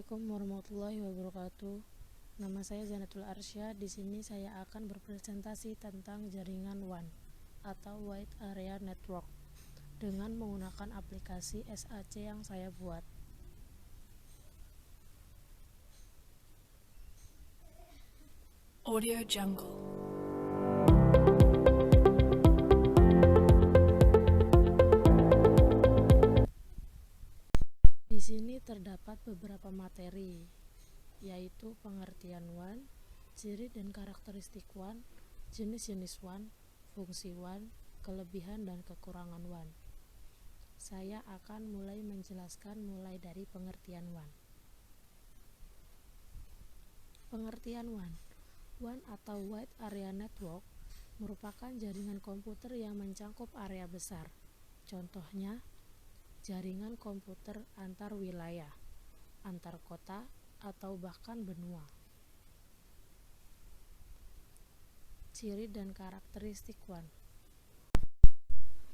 Assalamualaikum warahmatullahi wabarakatuh. Nama saya Zanatul Arsya. Di sini saya akan berpresentasi tentang jaringan WAN atau Wide Area Network dengan menggunakan aplikasi SAC yang saya buat. Audio Jungle. Di sini terdapat beberapa materi, yaitu pengertian WAN, ciri dan karakteristik WAN, jenis-jenis WAN, fungsi WAN, kelebihan dan kekurangan WAN. Saya akan mulai menjelaskan mulai dari pengertian WAN. Pengertian WAN. WAN atau Wide Area Network merupakan jaringan komputer yang mencakup area besar. Contohnya, jaringan komputer antar wilayah, antar kota, atau bahkan benua. Ciri dan karakteristik WAN.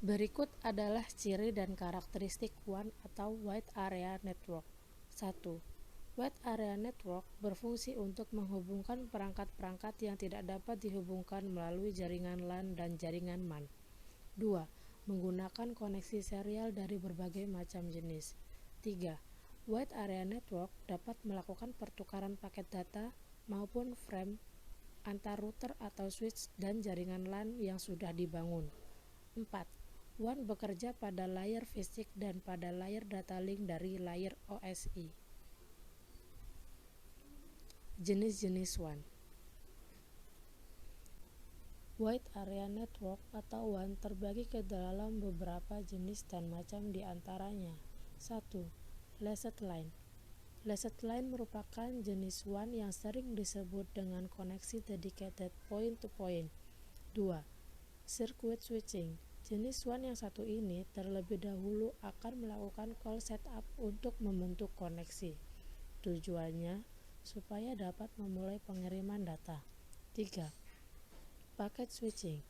Berikut adalah ciri dan karakteristik WAN atau Wide Area Network. 1. Wide Area Network berfungsi untuk menghubungkan perangkat-perangkat yang tidak dapat dihubungkan melalui jaringan LAN dan jaringan MAN. 2. Menggunakan koneksi serial dari berbagai macam jenis. 3. Wide Area Network dapat melakukan pertukaran paket data maupun frame antar router atau switch dan jaringan LAN yang sudah dibangun. 4. WAN bekerja pada layer fisik dan pada layer data link dari layer OSI. Jenis-jenis WAN. Wide Area Network atau WAN terbagi ke dalam beberapa jenis dan macam di antaranya. 1. Lasted Line. Lasted Line merupakan jenis WAN yang sering disebut dengan koneksi dedicated point-to-point. 2. Circuit Switching. Jenis WAN yang satu ini terlebih dahulu akan melakukan call setup untuk membentuk koneksi. Tujuannya supaya dapat memulai pengiriman data. 3. Packet Switching.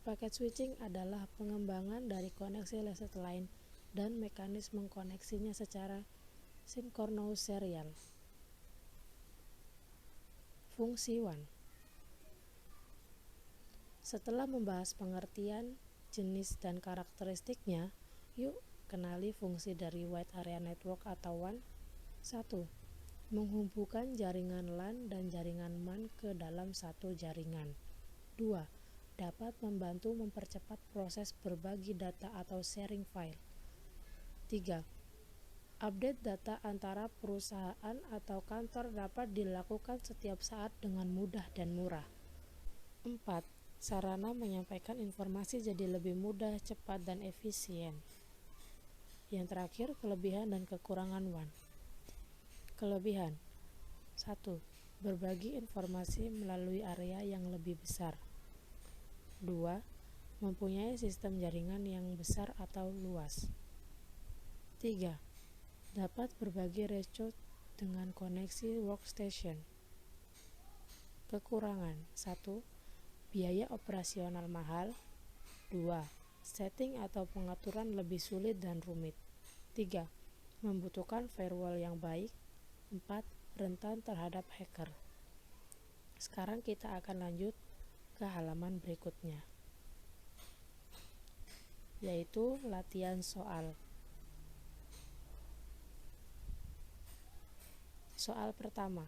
Packet Switching adalah pengembangan dari koneksi lasted line dan mekanisme koneksinya secara sinkronus serial. Fungsi WAN. Setelah membahas pengertian, jenis dan karakteristiknya, yuk kenali fungsi dari Wide Area Network atau WAN. 1. Menghubungkan jaringan LAN dan jaringan MAN ke dalam satu jaringan. 2. Dapat membantu mempercepat proses berbagi data atau sharing file. 3. Update data antara perusahaan atau kantor dapat dilakukan setiap saat dengan mudah dan murah. 4. Sarana menyampaikan informasi jadi lebih mudah, cepat, dan efisien. Yang terakhir, kelebihan dan kekurangan WAN. Kelebihan. 1. Berbagi informasi melalui area yang lebih besar. 2. Mempunyai sistem jaringan yang besar atau luas. 3. Dapat berbagi ratio dengan koneksi workstation. Kekurangan. 1. Biaya operasional mahal. 2. Setting atau pengaturan lebih sulit dan rumit. 3. Membutuhkan firewall yang baik. 4. Rentan terhadap hacker. Sekarang kita akan lanjut ke halaman berikutnya, yaitu latihan soal. Soal pertama,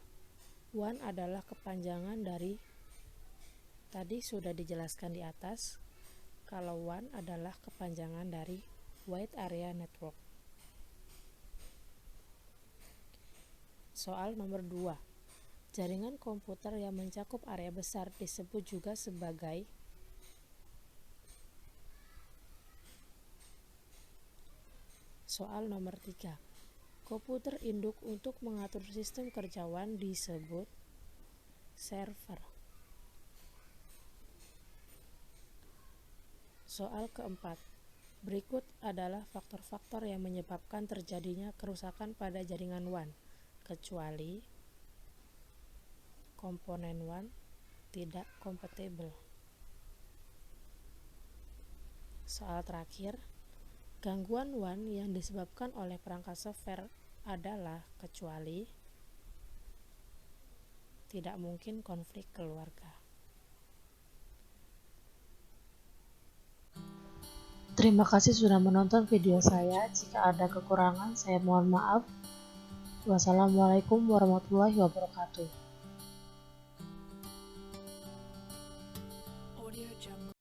WAN adalah kepanjangan dari, tadi sudah dijelaskan di atas, kalau WAN adalah kepanjangan dari Wide Area Network. Soal nomor 2. Jaringan komputer yang mencakup area besar disebut juga sebagai Soal nomor 3. Komputer induk untuk mengatur sistem kerja WAN disebut server. Soal keempat. Berikut adalah faktor-faktor yang menyebabkan terjadinya kerusakan pada jaringan WAN, kecuali komponen WAN tidak kompatibel. Soal terakhir, gangguan WAN yang disebabkan oleh perangkat software adalah kecuali tidak mungkin konflik keluarga. Terima kasih sudah menonton video saya. Jika ada kekurangan, saya mohon maaf. Wassalamualaikum warahmatullahi wabarakatuh.